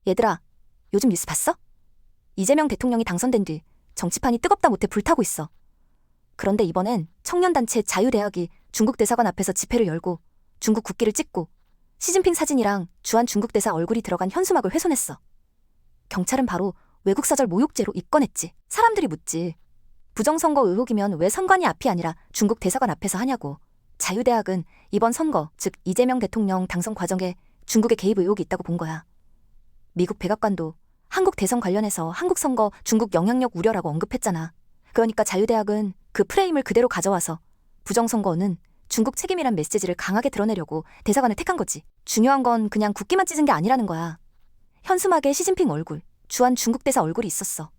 얘들아, 요즘 뉴스 봤어? 이재명 대통령이 당선된 뒤 정치판이 뜨겁다 못해 불타고 있어. 그런데 이번엔 청년단체 자유대학이 중국 대사관 앞에서 집회를 열고 중국 국기를 찍고 시진핑 사진이랑 주한 중국 대사 얼굴이 들어간 현수막을 훼손했어. 경찰은 바로 외국사절 모욕죄로 입건했지. 사람들이 묻지. 부정선거 의혹이면 왜 선관위 앞이 아니라 중국 대사관 앞에서 하냐고. 자유대학은 이번 선거, 즉 이재명 대통령 당선 과정에 중국의 개입 의혹이 있다고 본 거야. 미국 백악관도 한국 대선 관련해서 한국 선거 중국 영향력 우려라고 언급했잖아. 그러니까 자유대학은 그 프레임을 그대로 가져와서 부정선거는 중국 책임이란 메시지를 강하게 드러내려고 대사관을 택한 거지. 중요한 건 그냥 국기만 찢은 게 아니라는 거야. 현수막에 시진핑 얼굴, 주한 중국 대사 얼굴이 있었어.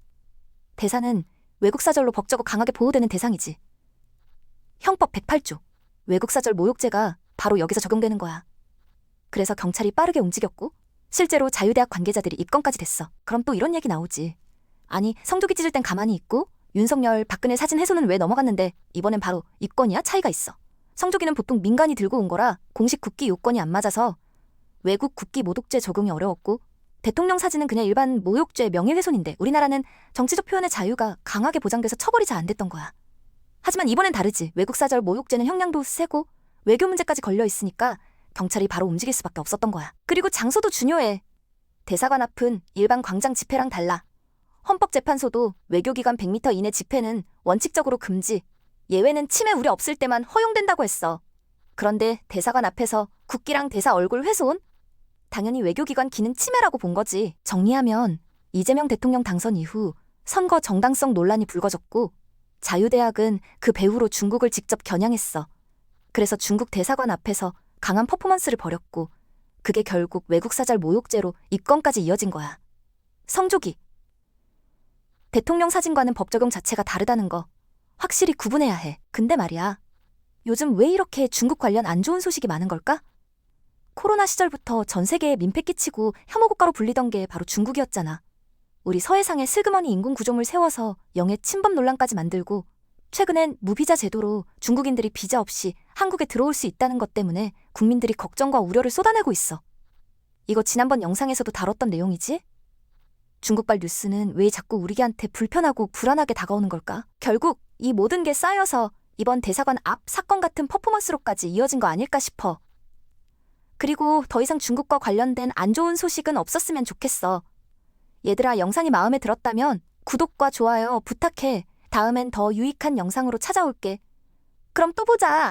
대사는 외국사절로 법적으로 강하게 보호되는 대상이지. 형법 108조, 외국사절 모욕죄가 바로 여기서 적용되는 거야. 그래서 경찰이 빠르게 움직였고 실제로 자유대학 관계자들이 입건까지 됐어. 그럼 또 이런 얘기 나오지. 아니, 성조기 찢을 땐 가만히 있고 윤석열, 박근혜 사진 훼손은 왜 넘어갔는데 이번엔 바로 입건이야? 차이가 있어. 성조기는 보통 민간이 들고 온 거라 공식 국기 요건이 안 맞아서 외국 국기 모독죄 적용이 어려웠고 대통령 사진은 그냥 일반 모욕죄 명예훼손인데 우리나라는 정치적 표현의 자유가 강하게 보장돼서 처벌이 잘 안 됐던 거야. 하지만 이번엔 다르지. 외국사절 모욕죄는 형량도 세고 외교 문제까지 걸려 있으니까 경찰이 바로 움직일 수밖에 없었던 거야. 그리고 장소도 중요해. 대사관 앞은 일반 광장 집회랑 달라. 헌법재판소도 외교기관 100m 이내 집회는 원칙적으로 금지, 예외는 침해 우려 없을 때만 허용된다고 했어. 그런데 대사관 앞에서 국기랑 대사 얼굴 훼손? 당연히 외교기관 기능 침해라고 본 거지. 정리하면 이재명 대통령 당선 이후 선거 정당성 논란이 불거졌고 자유대학은 그 배후로 중국을 직접 겨냥했어. 그래서 중국 대사관 앞에서 강한 퍼포먼스를 벌였고 그게 결국 외국사절 모욕죄로 입건까지 이어진 거야. 성조기. 대통령 사진과는 법 적용 자체가 다르다는 거 확실히 구분해야 해. 근데 말이야, 요즘 왜 이렇게 중국 관련 안 좋은 소식이 많은 걸까? 코로나 시절부터 전 세계에 민폐 끼치고 혐오국가로 불리던 게 바로 중국이었잖아. 우리 서해상에 슬그머니 인공 구조물 세워서 영해 침범 논란까지 만들고 최근엔 무비자 제도로 중국인들이 비자 없이 한국에 들어올 수 있다는 것 때문에 국민들이 걱정과 우려를 쏟아내고 있어. 이거 지난번 영상에서도 다뤘던 내용이지? 중국발 뉴스는 왜 자꾸 우리한테 불편하고 불안하게 다가오는 걸까? 결국 이 모든 게 쌓여서 이번 대사관 앞 사건 같은 퍼포먼스로까지 이어진 거 아닐까 싶어. 그리고 더 이상 중국과 관련된 안 좋은 소식은 없었으면 좋겠어. 얘들아, 영상이 마음에 들었다면 구독과 좋아요 부탁해. 다음엔 더 유익한 영상으로 찾아올게. 그럼 또 보자.